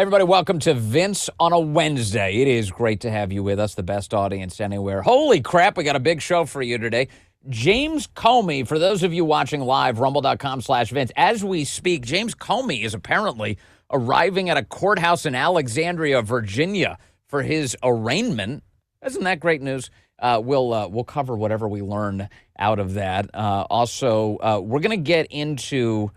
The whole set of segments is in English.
Everybody, welcome to Vince on a Wednesday. It is great to have you with us, the best audience anywhere. Holy crap, we got a big show for you today. James Comey, for those of you watching live, rumble.com/Vince. As we speak, James Comey is apparently arriving at a courthouse in Alexandria, Virginia for his arraignment. Isn't that great news? We'll cover whatever we learn out of that. Also, we're going to get into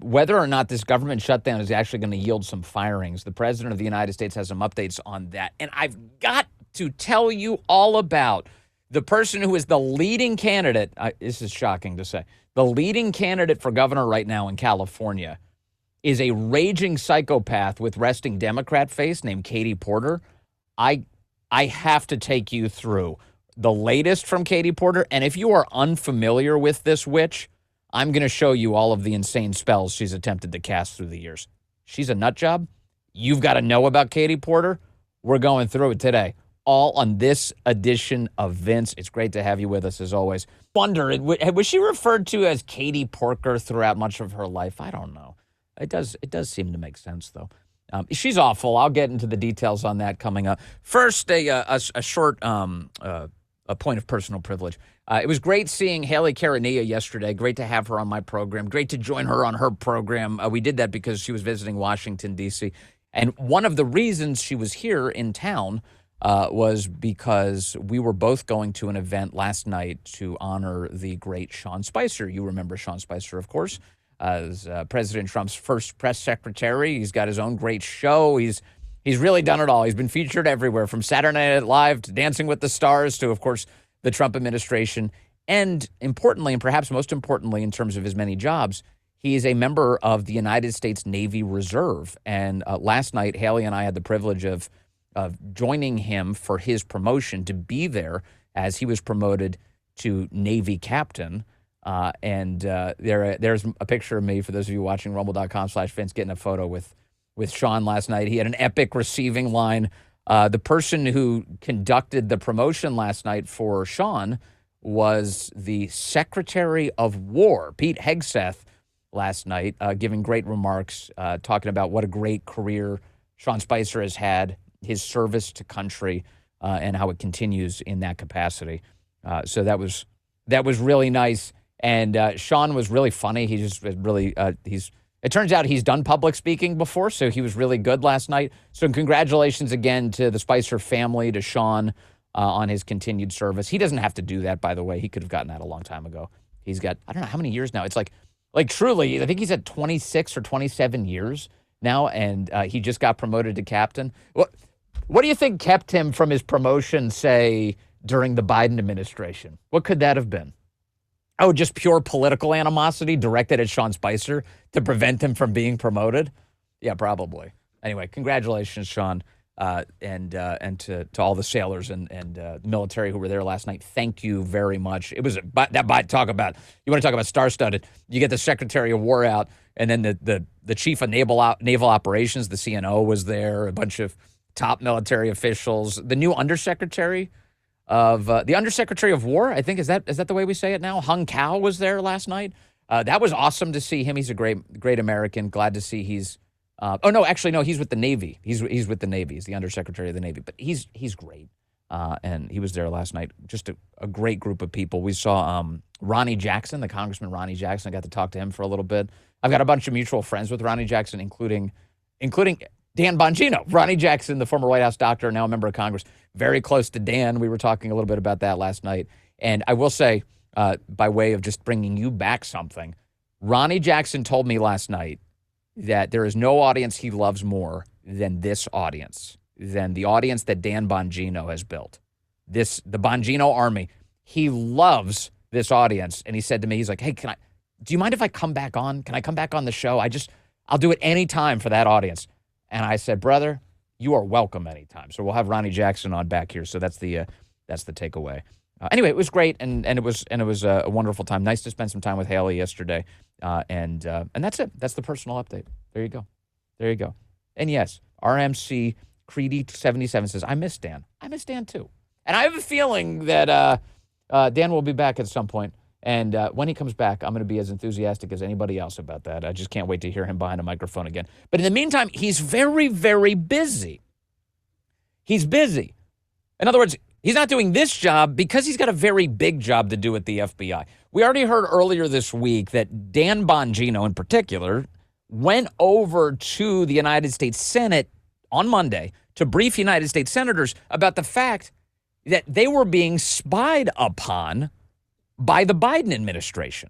whether or not this government shutdown is actually going to yield some firings. The president of the United States has some updates on that. And I've got to tell you all about the person who is the leading candidate. This is shocking to say. The leading candidate for governor right now in California is a raging psychopath with resting Democrat face named Katie Porter. I have to take you through the latest from Katie Porter. And if you are unfamiliar with this witch, I'm going to show you all of the insane spells she's attempted to cast through the years. She's a nut job. You've got to know about Katie Porter. We're going through it today, all on this edition of Vince. It's great to have you with us, as always. Wonder, was she referred to as Katie Porker throughout much of her life? I don't know. It does seem to make sense, though. She's awful. I'll get into the details on that coming up. First, a short a point of personal privilege. It was great seeing Haley Karanea yesterday. Great to have her on my program. Great to join her on her program. We did that because she was visiting Washington, D.C. And one of the reasons she was here in town was because we were both going to an event last night to honor the great Sean Spicer. You remember Sean Spicer, of course, as President Trump's first press secretary. He's got his own great show. He's really done it all. He's been featured everywhere, from Saturday Night Live to Dancing with the Stars to, of course, the Trump administration. And importantly, and perhaps most importantly in terms of his many jobs, he is a member of the United States Navy Reserve. And last night, Haley and I had the privilege of joining him for his promotion to be there as he was promoted to Navy captain. There's a picture of me, for those of you watching rumble.com/Vince, getting a photo with Sean last night. He had an epic receiving line. The person who conducted the promotion last night for Sean was the Secretary of War, Pete Hegseth, last night, giving great remarks, talking about what a great career Sean Spicer has had, his service to country, and how it continues in that capacity. So that was really nice. And Sean was really funny. He just really it turns out he's done public speaking before, so he was really good last night. So congratulations again to the Spicer family, to Sean, on his continued service. He doesn't have to do that, by the way. He could have gotten that a long time ago. He's got, I don't know how many years now. It's like truly, I think he's at 26 or 27 years now, and he just got promoted to captain. What do you think kept him from his promotion, say, during the Biden administration? What could that have been? Oh, just pure political animosity directed at Sean Spicer to prevent him from being promoted? Yeah, probably. Anyway, congratulations, Sean, and to all the sailors and military who were there last night. Thank you very much. It was you want to talk about star-studded. You get the Secretary of War out, and then the Chief of Naval Operations, the CNO, was there. A bunch of top military officials. The new Undersecretary of War, I think, is that the way we say it now? Hung Kao was there last night. That was awesome to see him. He's a great American. Glad to see he's. He's with the Navy. He's with the Navy. He's the Undersecretary of the Navy. But he's great, and he was there last night. Just a great group of people. We saw Ronnie Jackson, the Congressman Ronnie Jackson. I got to talk to him for a little bit. I've got a bunch of mutual friends with Ronnie Jackson, including Dan Bongino. Ronnie Jackson, the former White House doctor, now a member of Congress, very close to Dan. We were talking a little bit about that last night. And I will say, by way of just bringing you back something, Ronnie Jackson told me last night that there is no audience he loves more than this audience, than the audience that Dan Bongino has built. The Bongino Army. He loves this audience. And he said to me, he's like, hey, do you mind if I come back on? Can I come back on the show? I'll do it any time for that audience. And I said, brother, you are welcome anytime. So we'll have Ronnie Jackson on back here. So that's the takeaway. Anyway, it was great, and it was a wonderful time. Nice to spend some time with Haley yesterday, and that's it. That's the personal update. There you go. And yes, RMC Creedy 77 says, I miss Dan. I miss Dan too, and I have a feeling that Dan will be back at some point And when he comes back, I'm going to be as enthusiastic as anybody else about that. I just can't wait to hear him behind a microphone again. But in the meantime, he's very, very busy. He's busy. In other words, he's not doing this job because he's got a very big job to do at the FBI. We already heard earlier this week that Dan Bongino, in particular, went over to the United States Senate on Monday to brief United States senators about the fact that they were being spied upon by the Biden administration.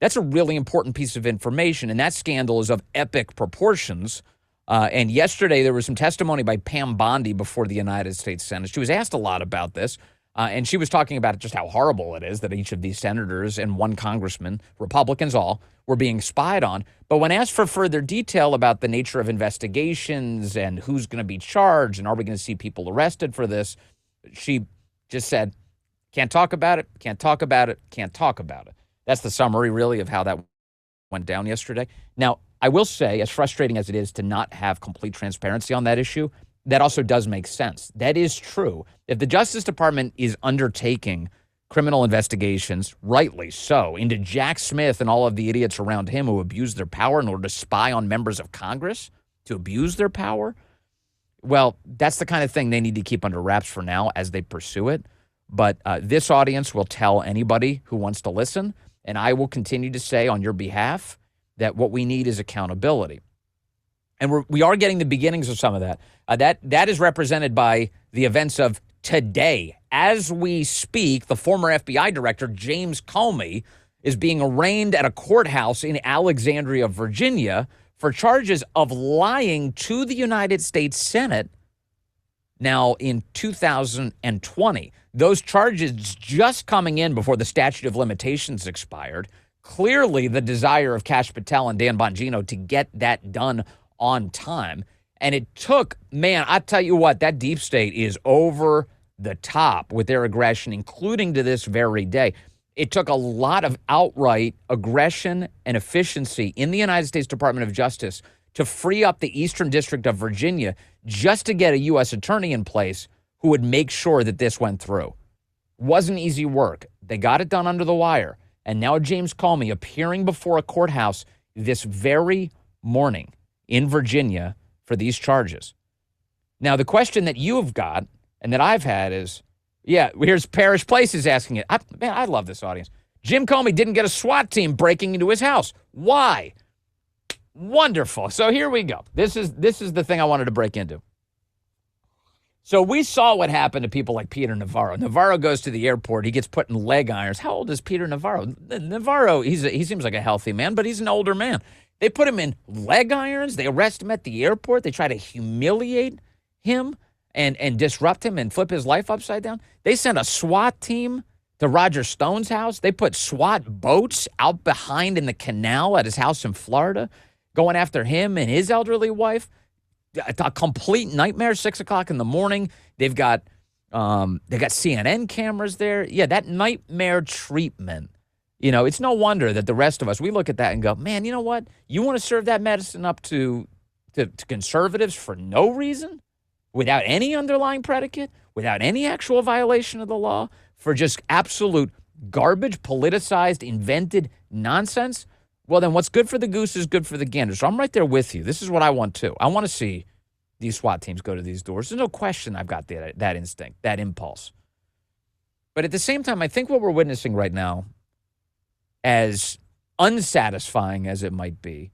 That's a really important piece of information, and that scandal is of epic proportions. And yesterday there was some testimony by Pam Bondi before the United States Senate. She was asked a lot about this, and she was talking about just how horrible it is that each of these senators and one congressman, Republicans all, were being spied on. But when asked for further detail about the nature of investigations and who's going to be charged and are we going to see people arrested for this, she just said, can't talk about it, can't talk about it, can't talk about it. That's the summary, really, of how that went down yesterday. Now, I will say, as frustrating as it is to not have complete transparency on that issue, that also does make sense. That is true. If the Justice Department is undertaking criminal investigations, rightly so, into Jack Smith and all of the idiots around him who abused their power in order to spy on members of Congress, to abuse their power, well, that's the kind of thing they need to keep under wraps for now as they pursue it. But this audience will tell anybody who wants to listen, and I will continue to say on your behalf that what we need is accountability. And we are getting the beginnings of some of that. That is represented by the events of today. As we speak, the former FBI director, James Comey, is being arraigned at a courthouse in Alexandria, Virginia, for charges of lying to the United States Senate now in 2020. Those charges just coming in before the statute of limitations expired. Clearly the desire of Kash Patel and Dan Bongino to get that done on time. And it took, man, I tell you what, that deep state is over the top with their aggression, including to this very day. It took a lot of outright aggression and efficiency in the United States Department of Justice to free up the Eastern District of Virginia just to get a U.S. attorney in place who would make sure that this went through. Wasn't easy work. They got it done under the wire. And now James Comey appearing before a courthouse this very morning in Virginia for these charges. Now, the question that you have got and that I've had is, yeah, here's Parish Places asking it. I love this audience. Jim Comey didn't get a SWAT team breaking into his house. Why? Wonderful. So here we go. This is the thing I wanted to break into. So we saw what happened to people like Peter Navarro. Navarro goes to the airport. He gets put in leg irons. How old is Peter Navarro? Navarro, he seems like a healthy man, but he's an older man. They put him in leg irons. They arrest him at the airport. They try to humiliate him and disrupt him and flip his life upside down. They sent a SWAT team to Roger Stone's house. They put SWAT boats out behind in the canal at his house in Florida, going after him and his elderly wife. A complete nightmare, 6 o'clock in the morning. They've got CNN cameras there. Yeah, that nightmare treatment. You know, it's no wonder that the rest of us, we look at that and go, man, you know what? You want to serve that medicine up to conservatives for no reason, without any underlying predicate, without any actual violation of the law, for just absolute garbage, politicized, invented nonsense? Well, then what's good for the goose is good for the gander. So I'm right there with you. This is what I want, too. I want to see these SWAT teams go to these doors. There's no question I've got that instinct, that impulse. But at the same time, I think what we're witnessing right now, as unsatisfying as it might be,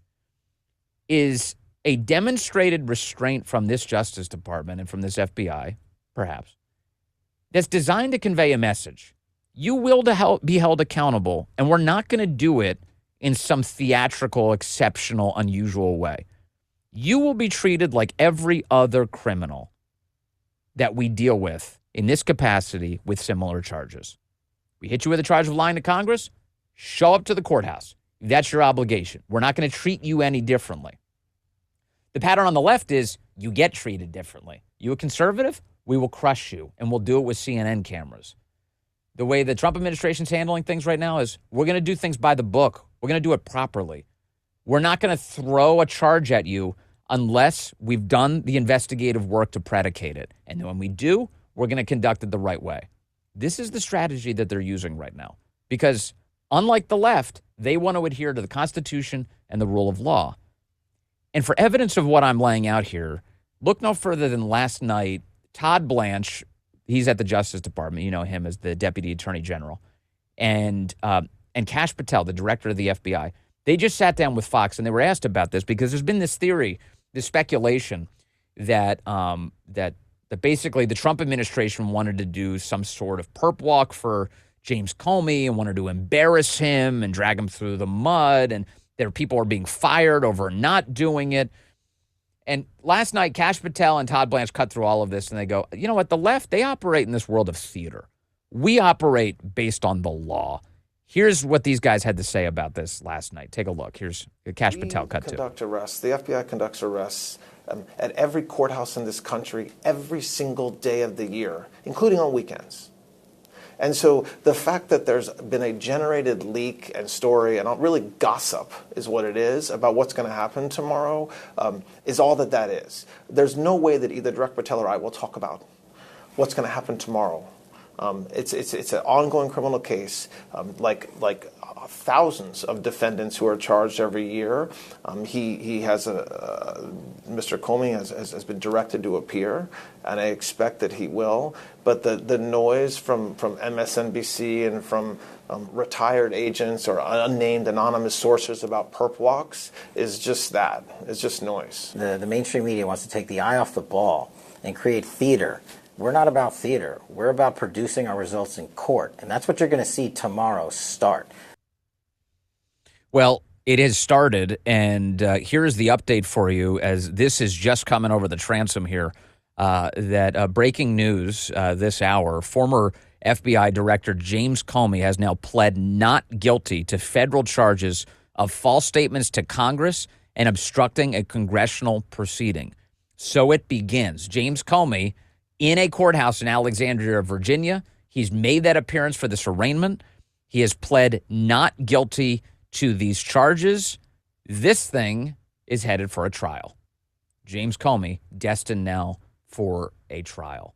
is a demonstrated restraint from this Justice Department and from this FBI, perhaps, that's designed to convey a message. You will be held accountable, and we're not going to do it in some theatrical, exceptional, unusual way. You will be treated like every other criminal that we deal with in this capacity with similar charges. We hit you with a charge of lying to Congress, show up to the courthouse. That's your obligation. We're not going to treat you any differently. The pattern on the left is you get treated differently. You a conservative? We will crush you, and we'll do it with CNN cameras. The way the Trump administration's handling things right now is we're going to do things by the book. We're going to do it properly. We're not going to throw a charge at you unless we've done the investigative work to predicate it. And then when we do, we're going to conduct it the right way. This is the strategy that they're using right now. Because Unlike the left, they want to adhere to the Constitution and the rule of law. And for evidence of what I'm laying out here, look no further than last night, Todd Blanche, he's at the Justice Department. You know him as the Deputy Attorney General. And Kash Patel, the director of the FBI, they just sat down with Fox and they were asked about this because there's been this theory, this speculation that basically the Trump administration wanted to do some sort of perp walk for James Comey and wanted to embarrass him and drag him through the mud, and people are being fired over not doing it. And last night, Kash Patel and Todd Blanche cut through all of this, and they go, you know what, the left, they operate in this world of theater. We operate based on the law. Here's what these guys had to say about this last night. Take a look. Here's Kash Patel cut to. Conduct arrests. The FBI conducts arrests at every courthouse in this country every single day of the year, including on weekends. And so the fact that there's been a generated leak and story, and really gossip is what it is, about what's going to happen tomorrow, is all that is. There's no way that either Direct Patel or I will talk about what's going to happen tomorrow. It's an ongoing criminal case, like thousands of defendants who are charged every year. He has Mr. Comey has been directed to appear, and I expect that he will. But the noise from MSNBC and from retired agents or unnamed anonymous sources about perp walks is just that. It's just noise. The mainstream media wants to take the eye off the ball and create theater. We're not about theater. We're about producing our results in court. And that's what you're going to see tomorrow start. Well, it has started, and here is the update for you as this is just coming over the transom here, that breaking news this hour, former FBI Director James Comey has now pled not guilty to federal charges of false statements to Congress and obstructing a congressional proceeding. So it begins. James Comey in a courthouse in Alexandria, Virginia. He's made that appearance for this arraignment. He has pled not guilty to these charges. This thing is headed for a trial. James Comey destined now for a trial.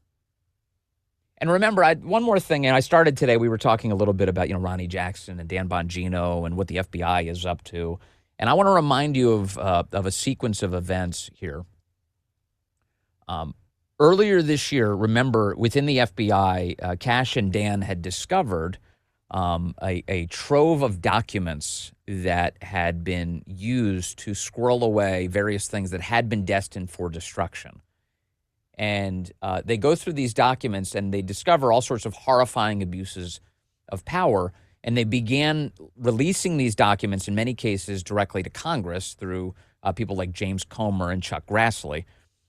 And remember, one more thing, and I started today, we were talking a little bit about, Ronnie Jackson and Dan Bongino and what the FBI is up to. And I want to remind you of a sequence of events here. Earlier this year, remember, within the FBI, Kash and Dan had discovered a trove of documents that had been used to squirrel away various things that had been destined for destruction. And they go through these documents and they discover all sorts of horrifying abuses of power. And they began releasing these documents, in many cases, directly to Congress through people like James Comer and Chuck Grassley.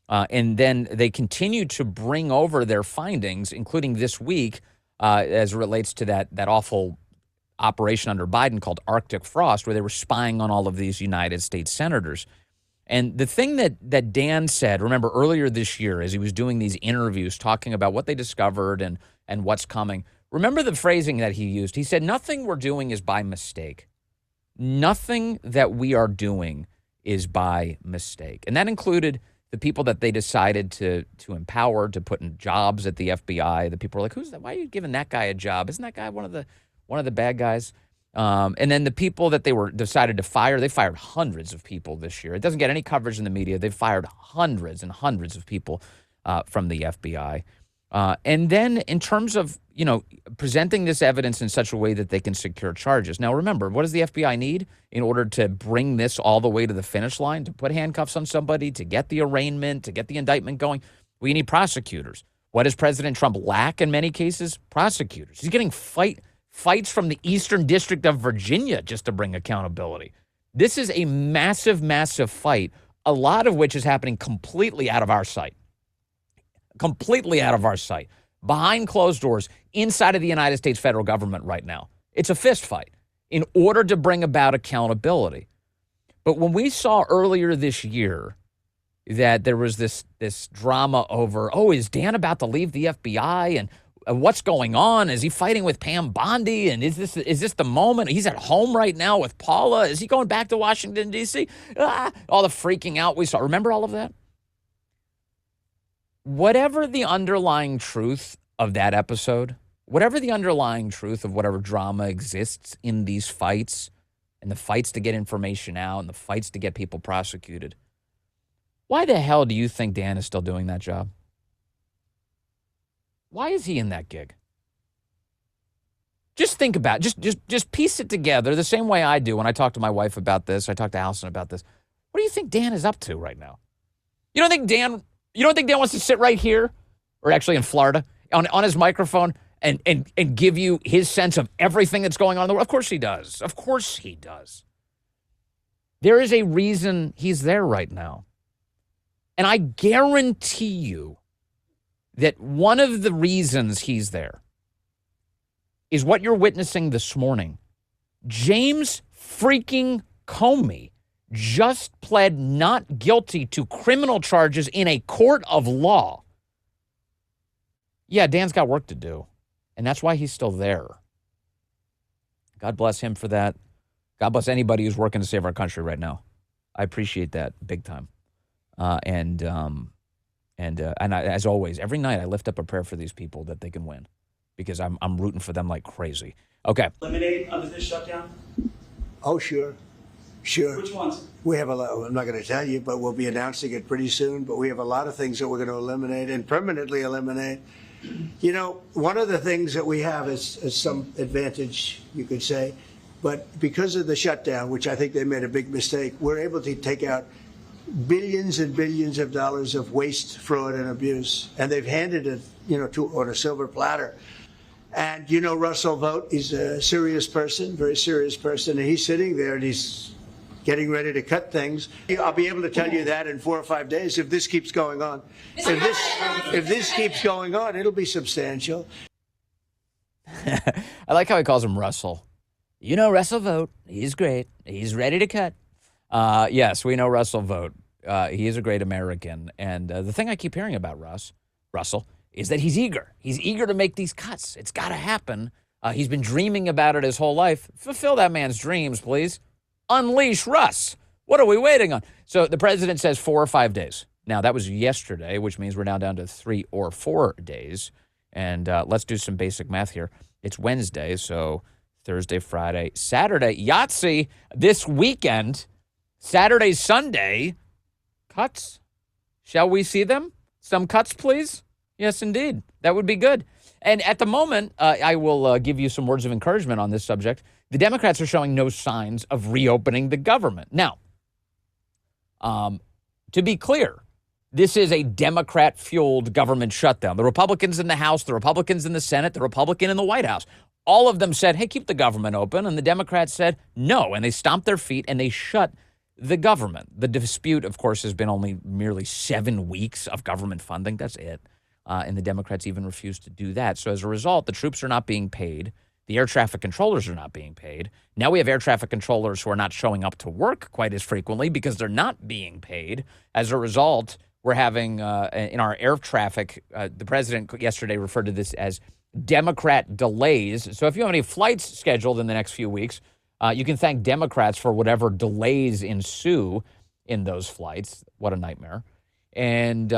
And then they continued to bring over their findings, including this week, as it relates to that awful operation under Biden called Arctic Frost, where they were spying on all of these United States senators. And the thing that Dan said, remember earlier this year, as he was doing these interviews talking about what they discovered and what's coming, remember the phrasing that he used. He said, nothing we're doing is by mistake. Nothing that we are doing is by mistake. And that included the people that they decided to empower, to put in jobs at the FBI. The people were like, who's that? Why are you giving that guy a job? Isn't that guy one of the bad guys? And then the people that they decided to fire, they fired hundreds of people this year. It doesn't get any coverage in the media. They've fired hundreds and hundreds of people from the FBI. And then in terms of, presenting this evidence in such a way that they can secure charges. Now, remember, what does the FBI need in order to bring this all the way to the finish line, to put handcuffs on somebody, to get the arraignment, to get the indictment going? We need prosecutors. What does President Trump lack in many cases? Prosecutors. He's getting fights from the Eastern District of Virginia just to bring accountability. This is a massive, massive fight, a lot of which is happening completely out of our sight. Completely out of our sight. Behind closed doors, inside of the United States federal government right now. It's a fist fight in order to bring about accountability. But when we saw earlier this year that there was this drama over, is Dan about to leave the FBI? And what's going on? Is he fighting with Pam Bondi? And is this the moment? He's at home right now with Paula. Is he going back to Washington, D.C.? All the freaking out we saw. Remember all of that? Whatever the underlying truth of that episode, whatever the underlying truth of whatever drama exists in these fights and the fights to get information out and the fights to get people prosecuted, why the hell do you think Dan is still doing that job? Why is he in that gig? Just think about it. Just piece it together the same way I do when I talk to my wife about this. I talk to Allison about this. What do you think Dan is up to right now? You don't think Dan wants to sit right here, or actually in Florida, on his microphone and give you his sense of everything that's going on in the world? Of course he does. Of course he does. There is a reason he's there right now. And I guarantee you that one of the reasons he's there is what you're witnessing this morning. James freaking Comey just pled not guilty to criminal charges in a court of law. Yeah, Dan's got work to do, and that's why he's still there. God bless him for that. God bless anybody who's working to save our country right now. I appreciate that big time. And as always, every night I lift up a prayer for these people that they can win, because I'm rooting for them like crazy. Okay. Eliminate under this shutdown? Oh, sure. Which ones? We have a lot. I'm not going to tell you, but we'll be announcing it pretty soon. But we have a lot of things that we're going to eliminate and permanently eliminate. You know, one of the things that we have is some advantage, you could say. But because of the shutdown, which I think they made a big mistake, we're able to take out billions and billions of dollars of waste, fraud, and abuse. And they've handed it, on a silver platter. And Russell Vogt, he's a serious person, very serious person, and he's sitting there and he's getting ready to cut things. I'll be able to tell you that in 4 or 5 days if this keeps going on. If this keeps going on, it'll be substantial. I like how he calls him Russell. Russell Vogt, he's great. He's ready to cut. Yes, we know Russell Vogt. He is a great American. And the thing I keep hearing about Russell, is that he's eager. He's eager to make these cuts. It's got to happen. He's been dreaming about it his whole life. Fulfill that man's dreams, please. Unleash Russ. What are we waiting on? So the president says 4 or 5 days. Now, that was yesterday, which means we're now down to 3 or 4 days. And let's do some basic math here. It's Wednesday, so Thursday, Friday, Saturday, Yahtzee this weekend. Saturday, Sunday, cuts. Shall we see them? Some cuts, please. Yes, indeed. That would be good. And at the moment, I will give you some words of encouragement on this subject. The Democrats are showing no signs of reopening the government. Now, to be clear, this is a Democrat-fueled government shutdown. The Republicans in the House, the Republicans in the Senate, the Republican in the White House, all of them said, hey, keep the government open. And the Democrats said no. And they stomped their feet and they shut the government. The dispute, of course, has been only merely 7 weeks of government funding. That's it. And the Democrats even refused to do that. So as a result, the troops are not being paid. The air traffic controllers are not being paid. Now we have air traffic controllers who are not showing up to work quite as frequently because they're not being paid. As a result, we're having in our air traffic, the president yesterday referred to this as Democrat delays. So if you have any flights scheduled in the next few weeks, you can thank Democrats for whatever delays ensue in those flights. What a nightmare. And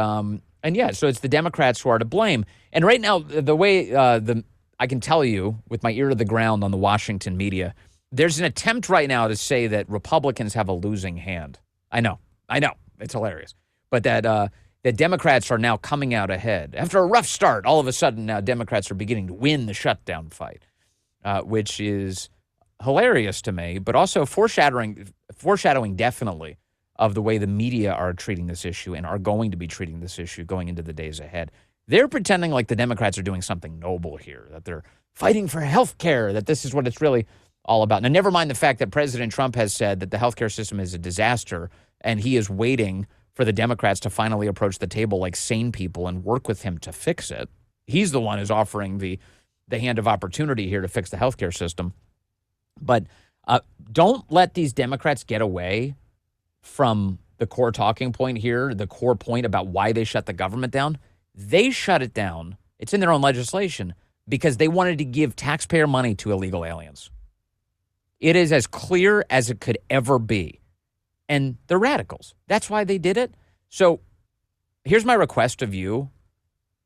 yeah, so it's the Democrats who are to blame. And right now, the way I can tell you with my ear to the ground on the Washington media, there's an attempt right now to say that Republicans have a losing hand. I know. It's hilarious. But that Democrats are now coming out ahead. After a rough start, all of a sudden now Democrats are beginning to win the shutdown fight, which is hilarious to me, but also foreshadowing definitely of the way the media are treating this issue and are going to be treating this issue going into the days ahead. They're pretending like the Democrats are doing something noble here, that they're fighting for health care, that this is what it's really all about. Now, never mind the fact that President Trump has said that the healthcare system is a disaster, and he is waiting for the Democrats to finally approach the table like sane people and work with him to fix it. He's the one who's offering the hand of opportunity here to fix the healthcare system. But don't let these Democrats get away from the core talking point here, the core point about why they shut the government down. They shut it down. It's in their own legislation because they wanted to give taxpayer money to illegal aliens. It is as clear as it could ever be. And they're radicals. That's why they did it. So here's my request of you.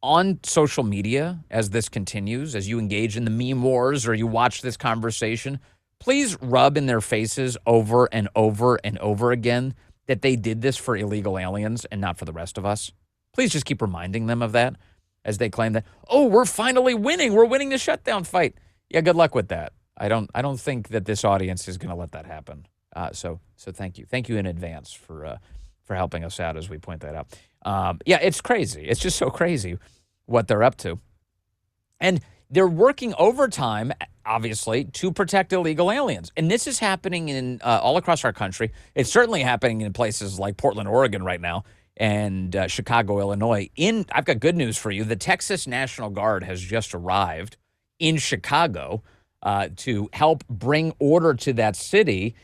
on social media, as this continues, as you engage in the meme wars or you watch this conversation, please rub in their faces over and over and over again that they did this for illegal aliens and not for the rest of us. Please just keep reminding them of that as they claim that, oh, we're finally winning. We're winning the shutdown fight. Yeah, good luck with that. I don't think that this audience is going to let that happen. So thank you. Thank you in advance for helping us out as we point that out. Yeah, it's crazy. It's just so crazy what they're up to. And they're working overtime, obviously, to protect illegal aliens. And this is happening in all across our country. It's certainly happening in places like Portland, Oregon right now, and Chicago, Illinois. I've got good news for you. The Texas National Guard has just arrived in Chicago to help bring order to that city.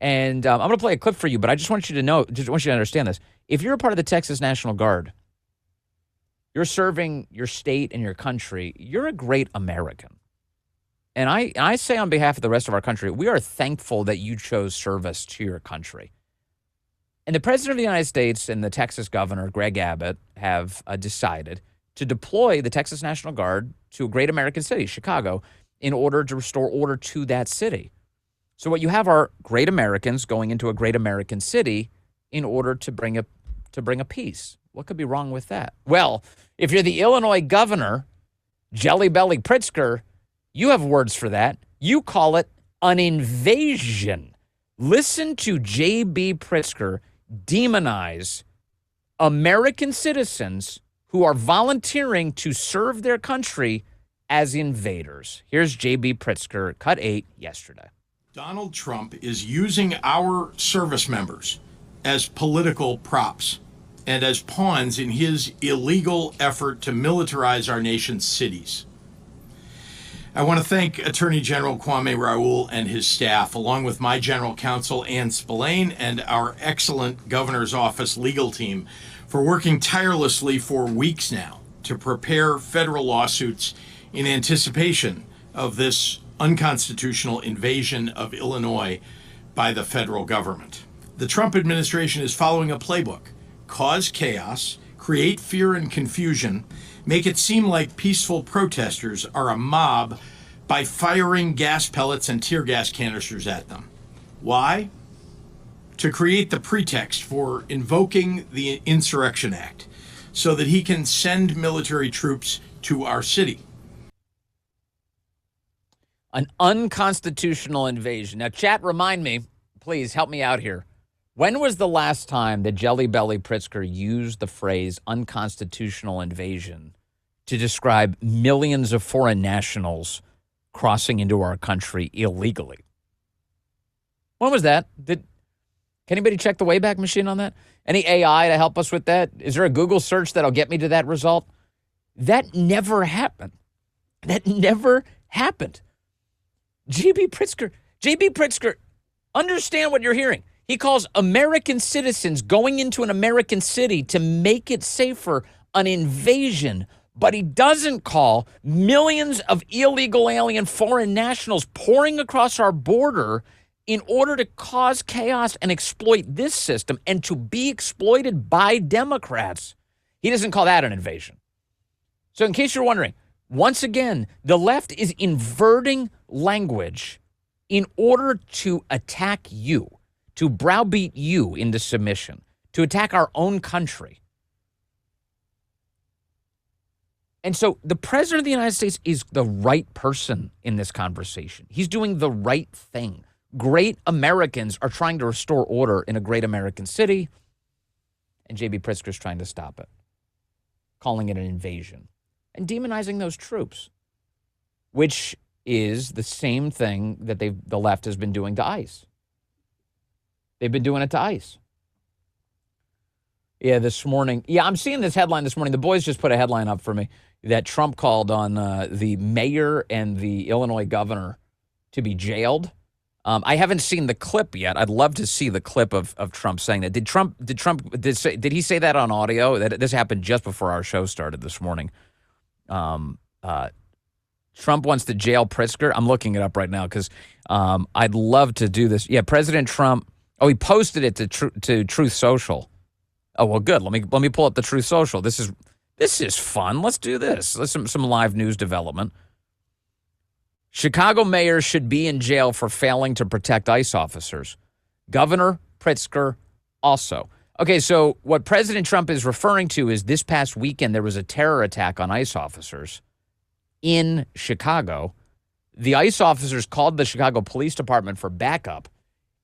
And I'm going to play a clip for you, but I just want you to understand this. If you're a part of the Texas National Guard, you're serving your state and your country, you're a great American. And I say on behalf of the rest of our country, we are thankful that you chose service to your country. And the President of the United States and the Texas Governor, Greg Abbott, have decided to deploy the Texas National Guard to a great American city, Chicago, in order to restore order to that city. So what you have are great Americans going into a great American city in order to bring a peace. What could be wrong with that? Well, if you're the Illinois governor, Jelly Belly Pritzker, you have words for that. You call it an invasion. Listen to J.B. Pritzker demonize American citizens who are volunteering to serve their country as invaders. Here's J.B. Pritzker, cut 8 yesterday. Donald Trump is using our service members as political props and as pawns in his illegal effort to militarize our nation's cities. I want to thank Attorney General Kwame Raoul and his staff, along with my general counsel, Ann Spillane, and our excellent governor's office legal team for working tirelessly for weeks now to prepare federal lawsuits in anticipation of this unconstitutional invasion of Illinois by the federal government. The Trump administration is following a playbook: cause chaos, create fear and confusion, make it seem like peaceful protesters are a mob by firing gas pellets and tear gas canisters at them. Why? To create the pretext for invoking the Insurrection Act so that he can send military troops to our city. An unconstitutional invasion. Now, chat, remind me, please help me out here. When was the last time that Jelly Belly Pritzker used the phrase unconstitutional invasion to describe millions of foreign nationals crossing into our country illegally? When was that? Can anybody check the Wayback Machine on that? Any AI to help us with that? Is there a Google search that'll get me to that result? That never happened. That never happened. J.B. Pritzker, understand what you're hearing. He calls American citizens going into an American city to make it safer an invasion, but he doesn't call millions of illegal alien foreign nationals pouring across our border in order to cause chaos and exploit this system and to be exploited by Democrats. He doesn't call that an invasion. So in case you're wondering, once again, the left is inverting language in order to attack you, to browbeat you into submission, to attack our own country. And so the president of the United States is the right person in this conversation. He's doing the right thing. Great Americans are trying to restore order in a great American city, and J.B. Pritzker is trying to stop it, calling it an invasion, and demonizing those troops, which is the same thing that the left has been doing to ICE. They've been doing it to ICE. Yeah, this morning. Yeah, I'm seeing this headline this morning. The boys just put a headline up for me that Trump called on the mayor and the Illinois governor to be jailed. I haven't seen the clip yet. I'd love to see the clip of Trump saying that. Did he say that on audio? That this happened just before our show started this morning. Trump wants to jail Pritzker. I'm looking it up right now because I'd love to do this. Yeah, President Trump. Oh, he posted it to Truth Social. Oh well, good. Let me pull up the Truth Social. This This is fun. Let's do this. Let's some live news development. Chicago mayor should be in jail for failing to protect ICE officers. Governor Pritzker also. Okay, so what President Trump is referring to is this past weekend there was a terror attack on ICE officers in Chicago. The ICE officers called the Chicago Police Department for backup,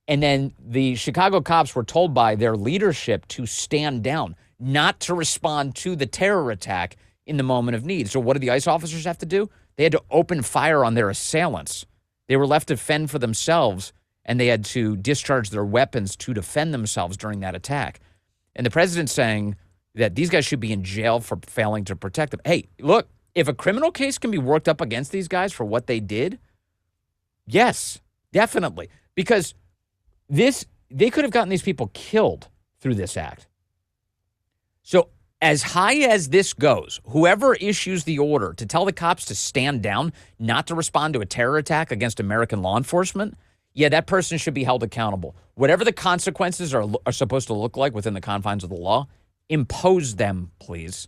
and then the Chicago cops were told by their leadership to stand down, not to respond to the terror attack in the moment of need. So what did the ICE officers have to do? They had to open fire on their assailants. They were left to fend for themselves, and they had to discharge their weapons to defend themselves during that attack. And the president's saying that these guys should be in jail for failing to protect them. Hey, look, if a criminal case can be worked up against these guys for what they did, yes, definitely. Because they could have gotten these people killed through this act. So as high as this goes, whoever issues the order to tell the cops to stand down, not to respond to a terror attack against American law enforcement, yeah, that person should be held accountable. Whatever the consequences are supposed to look like within the confines of the law, impose them, please.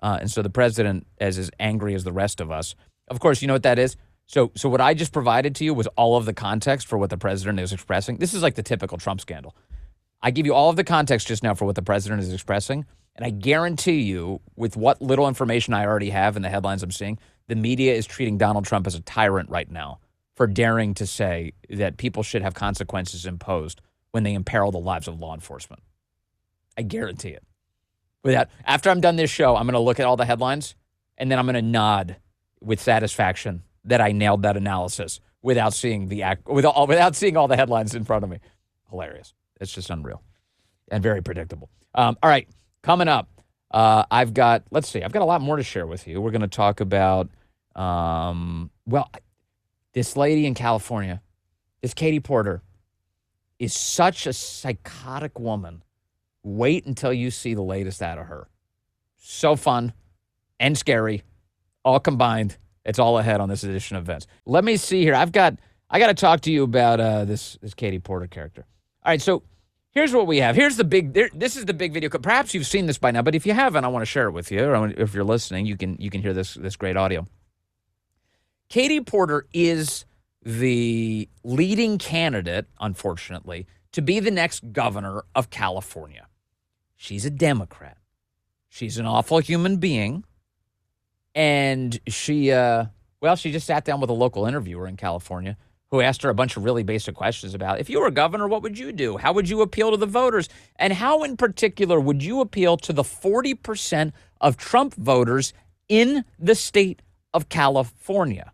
And so the president is as angry as the rest of us. Of course, you know what that is? So what I just provided to you was all of the context for what the president is expressing. This is like the typical Trump scandal. I give you all of the context just now for what the president is expressing, and I guarantee you, with what little information I already have and the headlines I'm seeing, the media is treating Donald Trump as a tyrant right now for daring to say that people should have consequences imposed when they imperil the lives of law enforcement. I guarantee it. After I'm done this show, I'm going to look at all the headlines, and then I'm going to nod with satisfaction that I nailed that analysis without seeing without seeing all the headlines in front of me. Hilarious. It's just unreal and very predictable. All right, coming up, I've got a lot more to share with you. We're going to talk about, this lady in California, this Katie Porter, is such a psychotic woman. Wait until you see the latest out of her. So fun and scary, all combined. It's all ahead on this edition of Events. Let me see here. I got to talk to you about this Katie Porter character. All right, so here's what we have. This is the big video. Perhaps you've seen this by now, but if you haven't, I want to share it with you. Or if you're listening, you can hear this great audio. Katie Porter is the leading candidate, unfortunately, to be the next governor of California. She's a Democrat. She's an awful human being. And she just sat down with a local interviewer in California who asked her a bunch of really basic questions about, if you were governor, what would you do? How would you appeal to the voters? And how, in particular, would you appeal to the 40% of Trump voters in the state of California?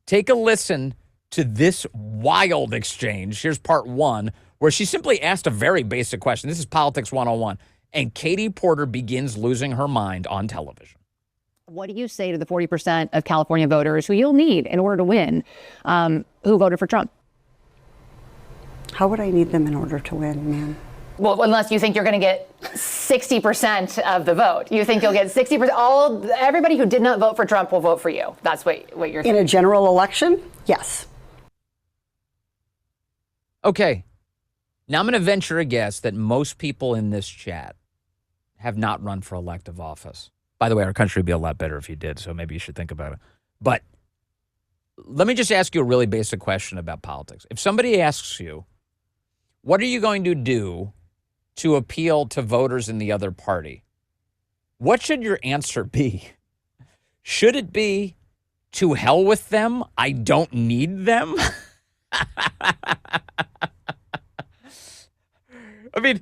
Take a listen to this wild exchange. Here's part one, where she simply asked a very basic question. This is Politics 101. And Katie Porter begins losing her mind on television. What do you say to the 40% of California voters who you'll need in order to win, who voted for Trump? How would I need them in order to win, ma'am? Well, unless you think you're going to get 60% of the vote. You think you'll get 60%. Everybody who did not vote for Trump will vote for you. That's what you're thinking. In a general election? Yes. Okay. Now I'm going to venture a guess that most people in this chat have not run for elective office. By the way, our country would be a lot better if you did, so maybe you should think about it. But let me just ask you a really basic question about politics. If somebody asks you, what are you going to do to appeal to voters in the other party? What should your answer be? Should it be, to hell with them, I don't need them? I mean,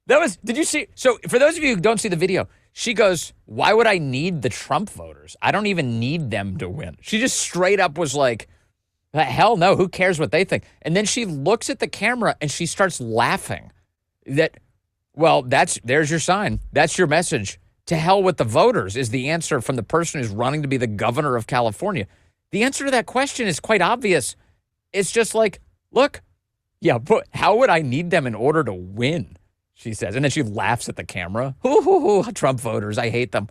did you see? So for those of you who don't see the video, she goes, why would I need the Trump voters? I don't even need them to win. She just straight up was like, hell no, who cares what they think? And then she looks at the camera and she starts laughing. There's your sign. That's your message. To hell with the voters is the answer from the person who's running to be the governor of California. The answer to that question is quite obvious. It's just like, look, yeah, but how would I need them in order to win? She says, and then she laughs at the camera. Trump voters, I hate them.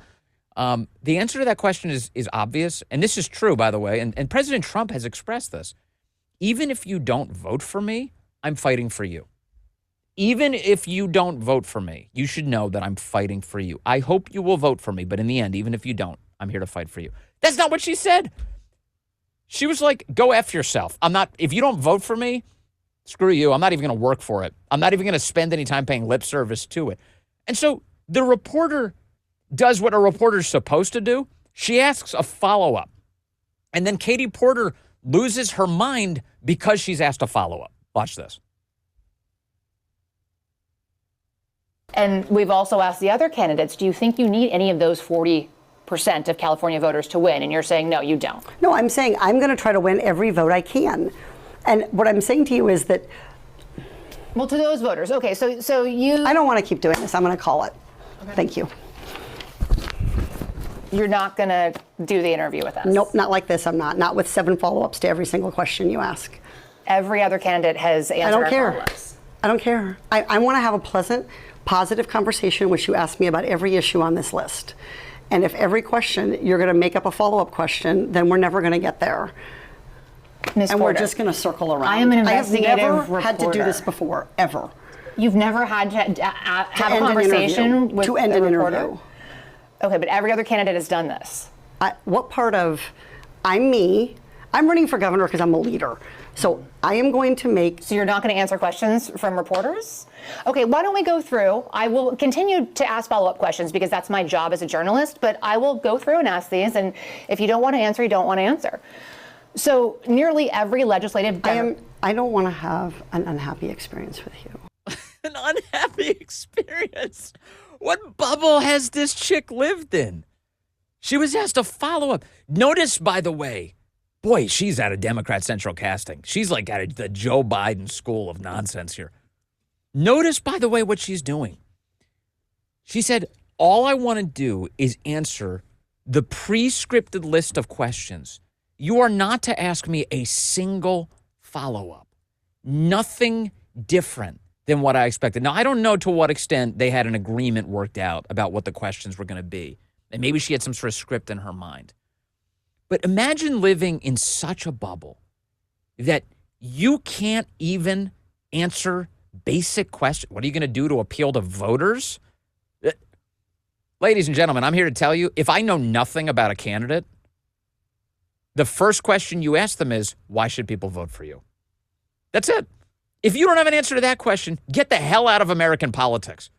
The answer to that question is obvious, and this is true, by the way, and President Trump has expressed this. Even if you don't vote for me, I'm fighting for you. even if you don't vote for me, you should know that I'm fighting for you. I hope you will vote for me, but in the end, even if you don't, I'm here to fight for you. That's not what she said. She was like, go F yourself. If you don't vote for me, screw you. I'm not even going to work for it. I'm not even going to spend any time paying lip service to it. And so the reporter does what a reporter's supposed to do. She asks a follow-up. And then Katie Porter loses her mind because she's asked a follow-up. Watch this. And we've also asked the other candidates, do you think you need any of those 40% of California voters to win? And you're saying, no, you don't. No, I'm saying I'm going to try to win every vote I can. And what I'm saying to you is that... Well, to those voters. Okay, so you... I don't want to keep doing this. I'm going to call it. Okay. Thank you. You're not going to do the interview with us? Nope, not like this. I'm not. Not with 7 follow-ups to every single question you ask. Every other candidate has answered I don't our care. follow-ups. I don't care. I want to have a pleasant, positive conversation, which you ask me about every issue on this list. And if every question you're going to make up a follow-up question, then we're never going to get there. Ms. And Porter, we're just going to circle around. I am an investigative I have never had to do reporter. this before, ever. You've never had to have a conversation with to end a an reporter? interview. Okay, but every other candidate has done this. What part of I'm me? I'm running for governor because I'm a leader. So I am going to make... So you're not going to answer questions from reporters? Okay, why don't we go through? I will continue to ask follow-up questions because that's my job as a journalist, but I will go through and ask these, and if you don't want to answer, you don't want to answer. So nearly every legislative... I don't want to have an unhappy experience with you. An unhappy experience? What bubble has this chick lived in? She was asked a follow-up. Notice, by the way, boy, she's out of Democrat Central Casting. She's like out of the Joe Biden school of nonsense here. Notice, by the way, what she's doing. She said, all I want to do is answer the pre-scripted list of questions. You are not to ask me a single follow-up. Nothing different than what I expected. Now, I don't know to what extent they had an agreement worked out about what the questions were going to be. And maybe she had some sort of script in her mind. But imagine living in such a bubble that you can't even answer basic questions. What are you going to do to appeal to voters? Ladies and gentlemen, I'm here to tell you, if I know nothing about a candidate, the first question you ask them is, why should people vote for you? That's it. If you don't have an answer to that question, get the hell out of American politics.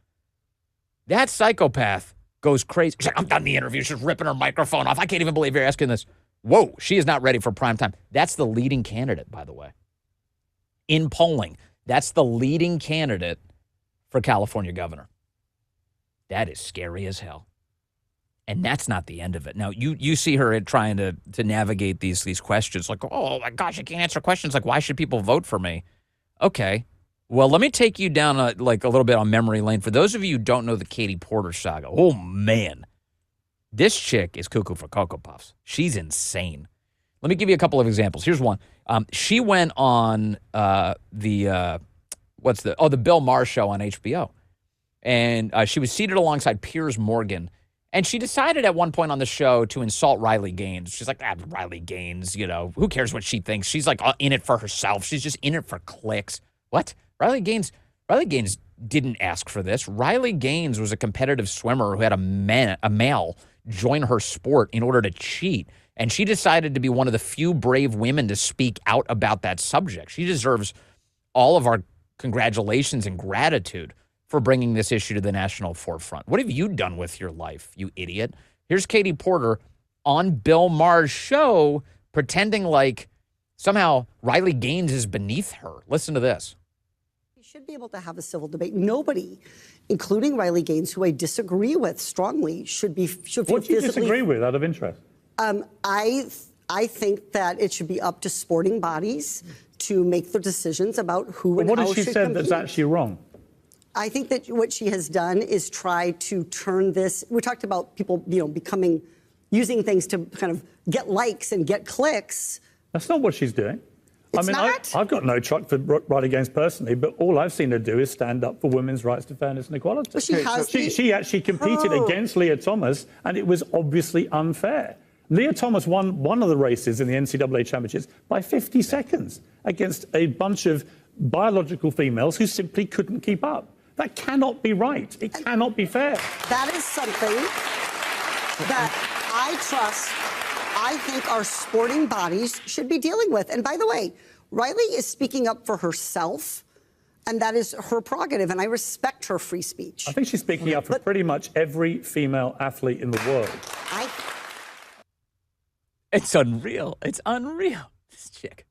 That psychopath goes crazy. She's like, I'm done the interview. She's ripping her microphone off. I can't even believe you're asking this. Whoa, she is not ready for prime time. That's the leading candidate, by the way. In polling, that's the leading candidate for California governor. That is scary as hell. And that's not the end of it. Now, you see her trying to navigate these questions like, oh, my gosh, I can't answer questions like, why should people vote for me? Okay. Well, let me take you down a little bit on memory lane. For those of you who don't know the Katie Porter saga, oh, man. This chick is cuckoo for Cocoa Puffs. She's insane. Let me give you a couple of examples. Here's one. She went on the Bill Maher show on HBO. And she was seated alongside Piers Morgan. And she decided at one point on the show to insult Riley Gaines. She's like, Riley Gaines, who cares what she thinks? She's like in it for herself. She's just in it for clicks. What? Riley Gaines didn't ask for this. Riley Gaines was a competitive swimmer who had a male join her sport in order to cheat. And she decided to be one of the few brave women to speak out about that subject. She deserves all of our congratulations and gratitude for bringing this issue to the national forefront. What have you done with your life, you idiot? Here's Katie Porter on Bill Maher's show pretending like somehow Riley Gaines is beneath her. Listen to this. We should be able to have a civil debate. Nobody, including Riley Gaines, who I disagree with strongly, should feel What do you disagree with, out of interest? I think that it should be up to sporting bodies to make the decisions about who and how should compete. What has she said that's actually wrong? I think that what she has done is try to turn this. We talked about people, using things to kind of get likes and get clicks. That's not what she's doing. It's not? I've got no truck for Riley Gaines personally, but all I've seen her do is stand up for women's rights to fairness and equality. Well, she actually competed against Leah Thomas, and it was obviously unfair. Leah Thomas won one of the races in the NCAA championships by 50 seconds against a bunch of biological females who simply couldn't keep up. That cannot be right. It cannot be fair. That is something that I think our sporting bodies should be dealing with. And by the way, Riley is speaking up for herself, and that is her prerogative, and I respect her free speech. I think she's speaking up for pretty much every female athlete in the world. It's unreal. It's unreal. This chick.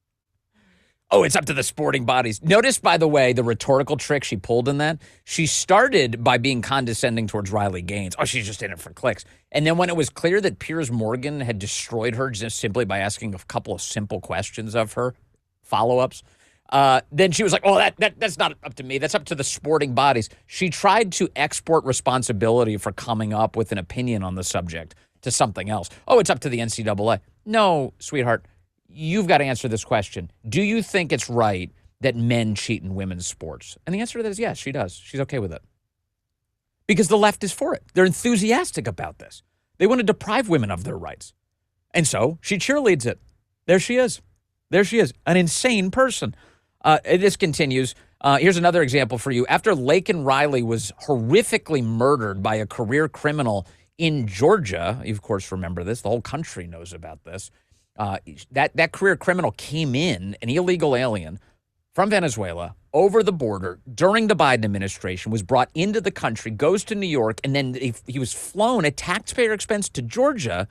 Oh, it's up to the sporting bodies. Notice, by the way, the rhetorical trick she pulled in that. She started by being condescending towards Riley Gaines. Oh, she's just in it for clicks. And then when it was clear that Piers Morgan had destroyed her just simply by asking a couple of simple questions of her, follow-ups, then she was like, oh, that's not up to me. That's up to the sporting bodies. She tried to export responsibility for coming up with an opinion on the subject to something else. Oh, it's up to the NCAA. No, sweetheart. You've got to answer this question. Do you think it's right that men cheat in women's sports? And the answer to that is yes, she does. She's okay with it. Because the left is for it. They're enthusiastic about this. They want to deprive women of their rights. And so she cheerleads it. There she is. There she is. An insane person. This continues. Here's another example for you. After Laken Riley was horrifically murdered by a career criminal in Georgia, you of course remember this. The whole country knows about this. That career criminal came in, an illegal alien from Venezuela, over the border during the Biden administration, was brought into the country, goes to New York, and then he was flown at taxpayer expense to Georgia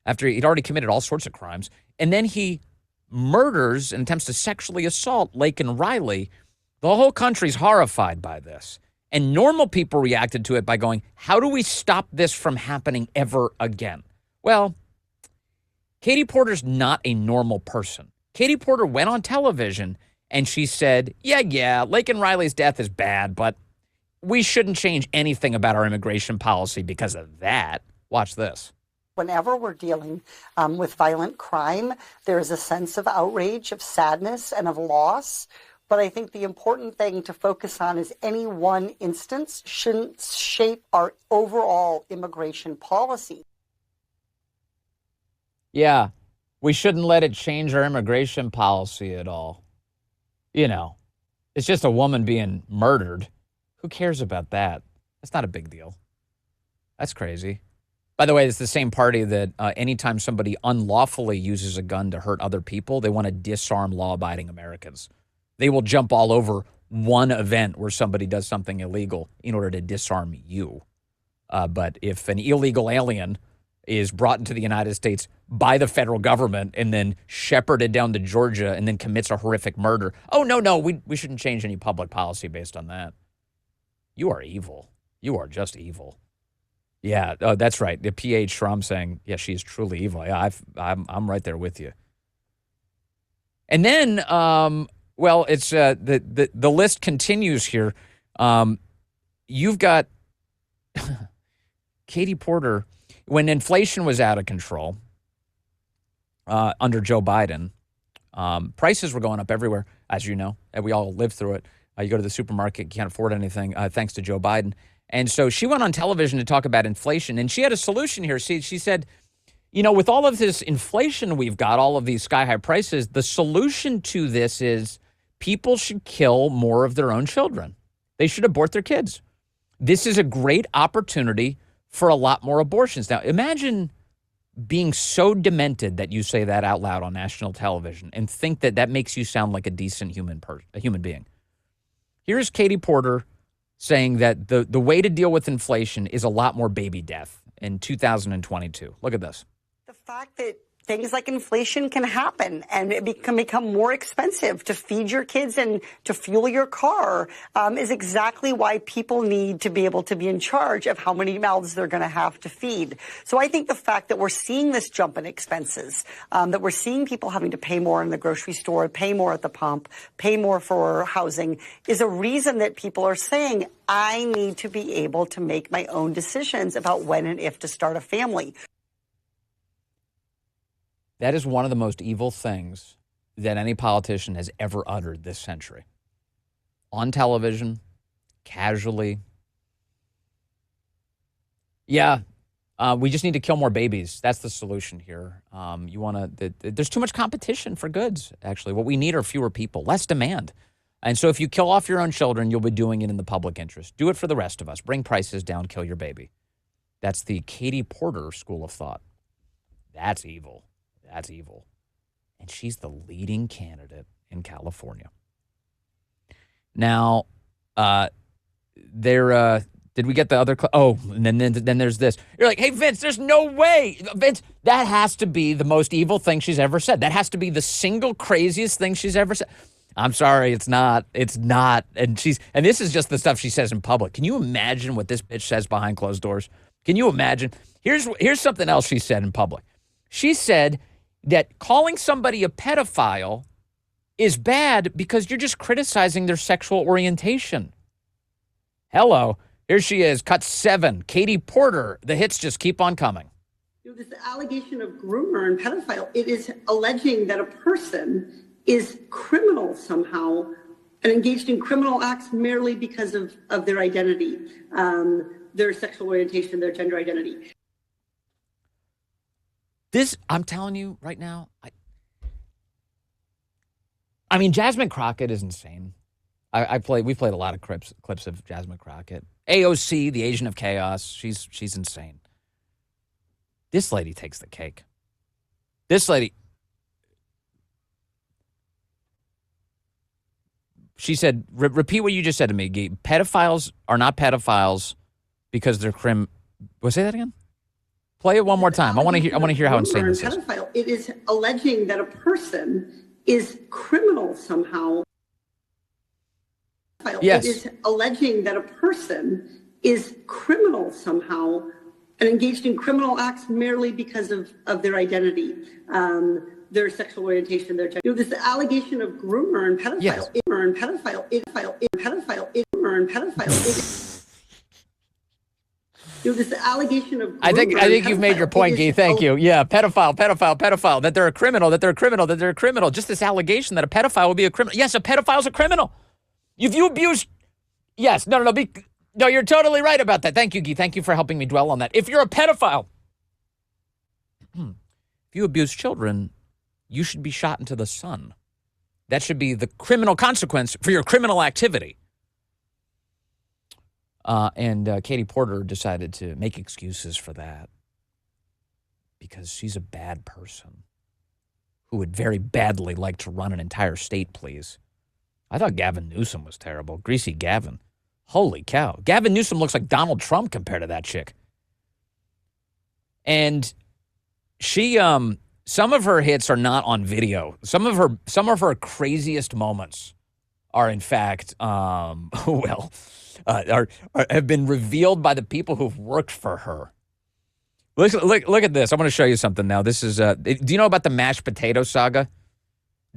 after he'd already committed all sorts of crimes. And then he murders and attempts to sexually assault Laken Riley. The whole country's horrified by this. And normal people reacted to it by going, how do we stop this from happening ever again? Well, Katie Porter's not a normal person. Katie Porter went on television and she said, yeah, Laken Riley's death is bad, but we shouldn't change anything about our immigration policy because of that. Watch this. Whenever we're dealing with violent crime, there is a sense of outrage, of sadness, and of loss. But I think the important thing to focus on is any one instance shouldn't shape our overall immigration policy. Yeah, we shouldn't let it change our immigration policy at all. You know, it's just a woman being murdered. Who cares about that? That's not a big deal. That's crazy. By the way, it's the same party that anytime somebody unlawfully uses a gun to hurt other people, they want to disarm law-abiding Americans. They will jump all over one event where somebody does something illegal in order to disarm you. But if an illegal alien is brought into the United States by the federal government and then shepherded down to Georgia and then commits a horrific murder, oh, no, we shouldn't change any public policy based on that. You are evil. You are just evil. Yeah, that's right. The PH Shrum saying, yeah, she is truly evil. Yeah, I'm right there with you. And then, well, it's the list continues here. You've got Katie Porter. When inflation was out of control under Joe Biden, prices were going up everywhere, as you know, and we all lived through it. You go to the supermarket, can't afford anything, thanks to Joe Biden. And so she went on television to talk about inflation, and she had a solution here. She said, you know, with all of this inflation we've got, all of these sky-high prices, the solution to this is people should kill more of their own children. They should abort their kids. This is a great opportunity for a lot more abortions. Now, imagine being so demented that you say that out loud on national television and think that that makes you sound like a decent human being. Here's Katie Porter saying that the way to deal with inflation is a lot more baby death in 2022. Look at this. The fact that things like inflation can happen and it can become more expensive to feed your kids and to fuel your car is exactly why people need to be able to be in charge of how many mouths they're going to have to feed. So I think the fact that we're seeing this jump in expenses, that we're seeing people having to pay more in the grocery store, pay more at the pump, pay more for housing, is a reason that people are saying, I need to be able to make my own decisions about when and if to start a family. That is one of the most evil things that any politician has ever uttered this century. On television, casually. Yeah, we just need to kill more babies. That's the solution here. There's too much competition for goods, actually. What we need are fewer people, less demand. And so if you kill off your own children, you'll be doing it in the public interest. Do it for the rest of us. Bring prices down, kill your baby. That's the Katie Porter school of thought. That's evil. That's evil. And she's the leading candidate in California. Now, did we get the other? And then there's this. You're like, hey, Vince, there's no way. Vince, that has to be the most evil thing she's ever said. That has to be the single craziest thing she's ever said. I'm sorry, it's not. It's not. And this is just the stuff she says in public. Can you imagine what this bitch says behind closed doors? Can you imagine? Here's something else she said in public. She said that calling somebody a pedophile is bad because you're just criticizing their sexual orientation. Hello. Here she is, cut 7. Katie Porter. The hits just keep on coming. This allegation of groomer and pedophile, it is alleging that a person is criminal somehow and engaged in criminal acts merely because of their identity, their sexual orientation, their gender identity. This, I'm telling you right now, I mean, Jasmine Crockett is insane. We played a lot of clips of Jasmine Crockett. AOC, the Agent of Chaos, she's insane. This lady takes the cake. This lady, she said, repeat what you just said to me, Guy. Pedophiles are not pedophiles because they're say that again? Play it one more time. I want to hear how insane this is. Pedophile, it is alleging that a person is criminal somehow. Yes. It is alleging that a person is criminal somehow and engaged in criminal acts merely because of their identity, their sexual orientation, their gender. This allegation of groomer and pedophile, yes. groomer and pedophile, groomer and pedophile. This allegation of I think you've made your point, Guy. Thank you. Yeah, pedophile. That they're a criminal. Just this allegation that a pedophile will be a criminal. Yes, a pedophile's a criminal. If you abuse, yes, no, you're totally right about that. Thank you, Guy. Thank you for helping me dwell on that. If you're a pedophile, if you abuse children, you should be shot into the sun. That should be the criminal consequence for your criminal activity. And Katie Porter decided to make excuses for that because she's a bad person who would very badly like to run an entire state, please. I thought Gavin Newsom was terrible. Greasy Gavin. Holy cow. Gavin Newsom looks like Donald Trump compared to that chick. And she, some of her hits are not on video. Some of her craziest moments are, in fact, have been revealed by the people who've worked for her. Look at this. I want to show you something now. This is, do you know about the mashed potato saga?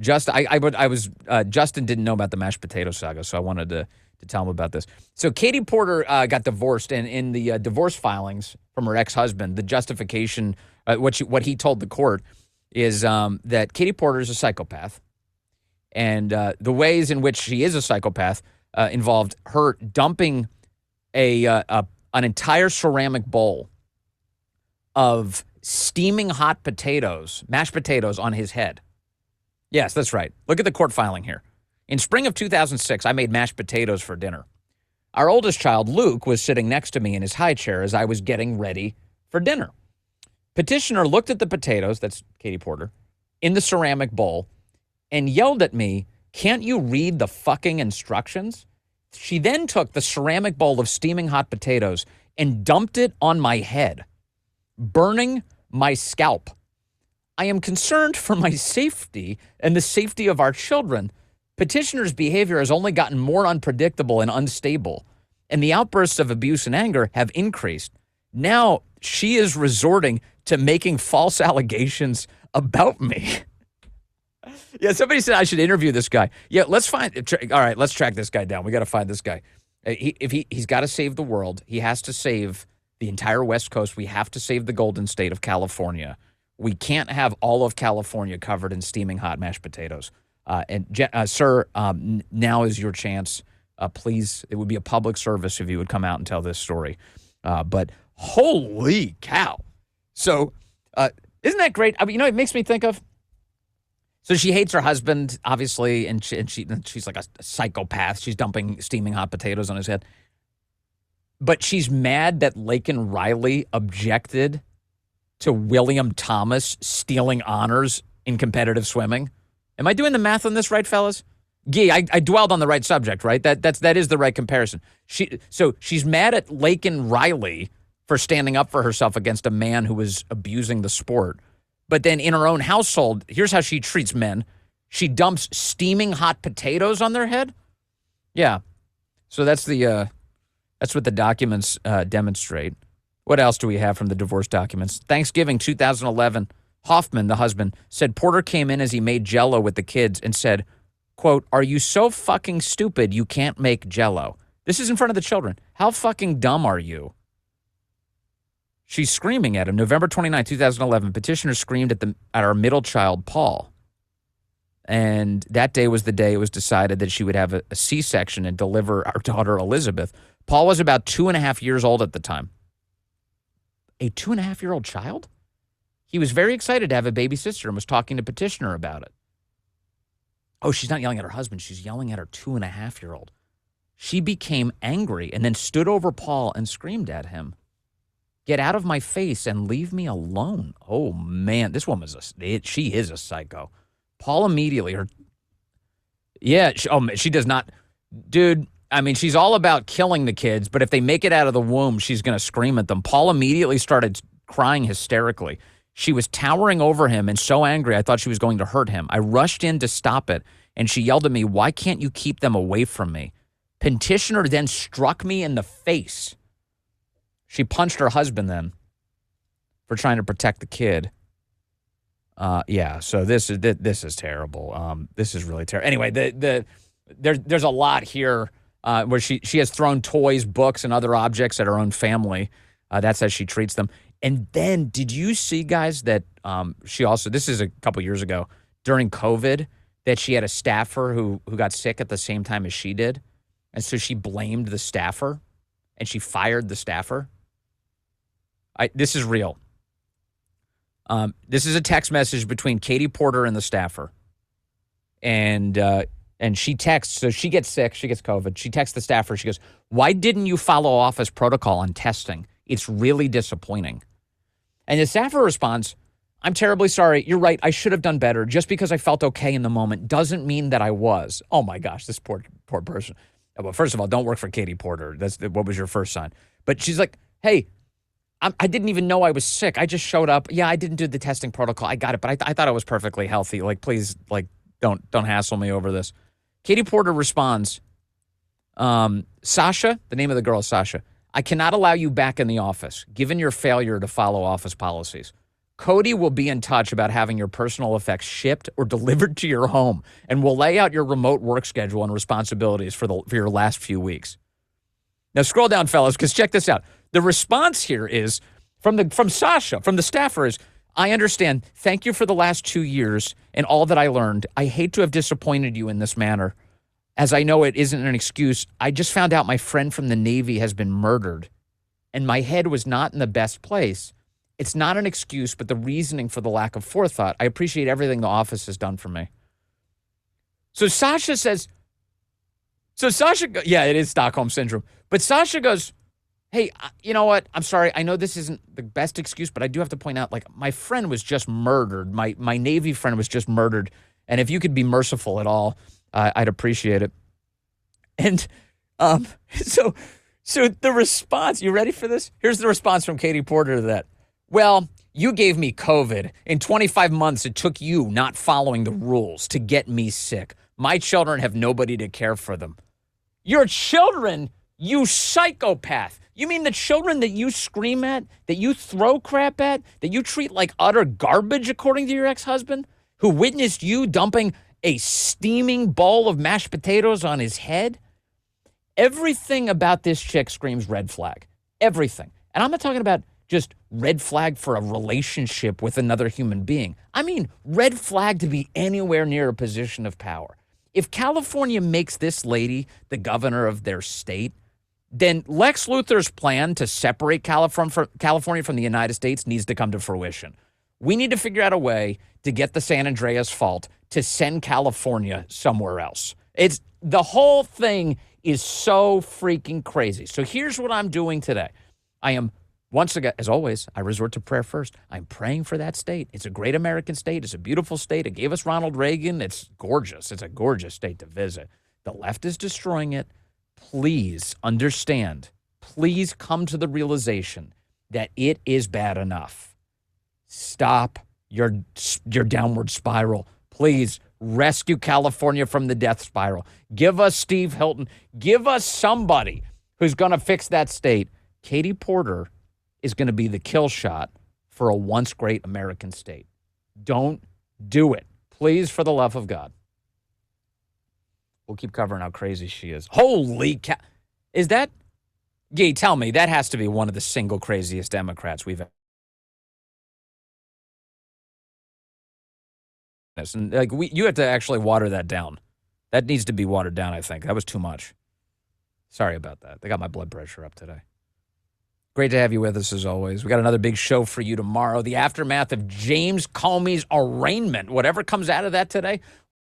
Justin didn't know about the mashed potato saga, so I wanted to tell him about this. So Katie Porter got divorced, and in the divorce filings from her ex-husband, the justification, what he told the court is that Katie Porter is a psychopath, and the ways in which she is a psychopath involved her dumping an entire ceramic bowl of steaming hot potatoes, mashed potatoes, on his head. Yes, that's right. Look at the court filing here. In spring of 2006, I made mashed potatoes for dinner. Our oldest child, Luke, was sitting next to me in his high chair as I was getting ready for dinner. Petitioner looked at the potatoes, that's Katie Porter, in the ceramic bowl and yelled at me, "Can't you read the fucking instructions?" She then took the ceramic bowl of steaming hot potatoes and dumped it on my head, burning my scalp. I am concerned for my safety and the safety of our children. Petitioner's behavior has only gotten more unpredictable and unstable, and the outbursts of abuse and anger have increased. Now she is resorting to making false allegations about me. Yeah, somebody said I should interview this guy. Yeah, let's track this guy down. We got to find this guy. He's got to save the world. He has to save the entire West Coast. We have to save the golden state of California. We can't have all of California covered in steaming hot mashed potatoes. Sir, now is your chance. Please, it would be a public service if you would come out and tell this story. But holy cow. So isn't that great? I mean, it makes me think of, So she hates her husband, obviously, and she's like a psychopath. She's dumping steaming hot potatoes on his head. But she's mad that Laken Riley objected to William Thomas stealing honors in competitive swimming. Am I doing the math on this right, fellas? Gee, I dwelled on the right subject, right? That is the right comparison. So she's mad at Laken Riley for standing up for herself against a man who was abusing the sport. But then in her own household, here's how she treats men. She dumps steaming hot potatoes on their head. Yeah. So that's what the documents demonstrate. What else do we have from the divorce documents? Thanksgiving 2011, Hoffman, the husband, said Porter came in as he made Jell-O with the kids and said, quote, "Are you so fucking stupid you can't make Jell-O?" This is in front of the children. How fucking dumb are you? She's screaming at him. November 29, 2011, petitioner screamed at our middle child, Paul. And that day was the day it was decided that she would have a C-section and deliver our daughter, Elizabeth. Paul was about 2.5 years old at the time. A 2.5-year-old child? He was very excited to have a baby sister and was talking to petitioner about it. Oh, she's not yelling at her husband. She's yelling at her 2.5-year-old. She became angry and then stood over Paul and screamed at him. "Get out of my face and leave me alone." Oh, man, this woman she is a psycho. Paul immediately, she does not, dude, I mean, she's all about killing the kids, but if they make it out of the womb, she's going to scream at them. Paul immediately started crying hysterically. She was towering over him and so angry, I thought she was going to hurt him. I rushed in to stop it, and she yelled at me, "Why can't you keep them away from me?" Petitioner then struck me in the face. She punched her husband then for trying to protect the kid. So this is terrible. This is really terrible. Anyway, there's a lot here where she has thrown toys, books, and other objects at her own family. That's how she treats them. And then, did you see, guys, that she also, this is a couple years ago, during COVID, that she had a staffer who got sick at the same time as she did. And so she blamed the staffer and she fired the staffer. This is real. This is a text message between Katie Porter and the staffer. And she texts, so she gets sick, she gets COVID. She texts the staffer, she goes, "Why didn't you follow office protocol on testing? It's really disappointing." And the staffer responds, "I'm terribly sorry. You're right. I should have done better. Just because I felt okay in the moment doesn't mean that I was." Oh my gosh, this poor person. Well, first of all, don't work for Katie Porter. What was your first sign? But she's like, "Hey, I didn't even know I was sick. I just showed up. Yeah, I didn't do the testing protocol. I got it, but I thought I was perfectly healthy. Like, please, like, don't hassle me over this." Katie Porter responds, "Sasha," the name of the girl is Sasha, "I cannot allow you back in the office, given your failure to follow office policies. Cody will be in touch about having your personal effects shipped or delivered to your home, and will lay out your remote work schedule and responsibilities for your last few weeks." Now scroll down, fellas, because check this out. The response here is from Sasha, from the staffer, is, "I understand. Thank you for the last 2 years and all that I learned. I hate to have disappointed you in this manner. As I know it isn't an excuse, I just found out my friend from the Navy has been murdered, and my head was not in the best place. It's not an excuse, but the reasoning for the lack of forethought. I appreciate everything the office has done for me." So Sasha says, yeah, it is Stockholm Syndrome. But Sasha goes, "Hey, you know what? I'm sorry. I know this isn't the best excuse, but I do have to point out, like, my friend was just murdered. My Navy friend was just murdered. And if you could be merciful at all, I'd appreciate it." And so the response, you ready for this? Here's the response from Katie Porter to that. "Well, you gave me COVID. In 25 months, it took you not following the rules to get me sick. My children have nobody to care for them." Your children, you psychopath. You mean the children that you scream at, that you throw crap at, that you treat like utter garbage, according to your ex-husband, who witnessed you dumping a steaming bowl of mashed potatoes on his head? Everything about this chick screams red flag. Everything. And I'm not talking about just red flag for a relationship with another human being. I mean red flag to be anywhere near a position of power. If California makes this lady the governor of their state, then Lex Luthor's plan to separate California from the United States needs to come to fruition. We need to figure out a way to get the San Andreas Fault to send California somewhere else. It's the whole thing is so freaking crazy. So here's what I'm doing today. I am, once again, as always, I resort to prayer first. I'm praying for that state. It's a great American state. It's a beautiful state. It gave us Ronald Reagan. It's gorgeous. It's a gorgeous state to visit. The left is destroying it. Please understand. Please come to the realization that it is bad enough. Stop your downward spiral. Please rescue California from the death spiral. Give us Steve Hilton. Give us somebody who's going to fix that state. Katie Porter is going to be the kill shot for a once great American state. Don't do it. Please, for the love of God. We'll keep covering how crazy she is. Holy cow. Is that, Gee, tell me, that has to be one of the single craziest Democrats we've ever. And like you have to actually water that down. That needs to be watered down, I think. That was too much. Sorry about that. They got my blood pressure up today. Great to have you with us as always. We got another big show for you tomorrow. The aftermath of James Comey's arraignment. Whatever comes out of that today,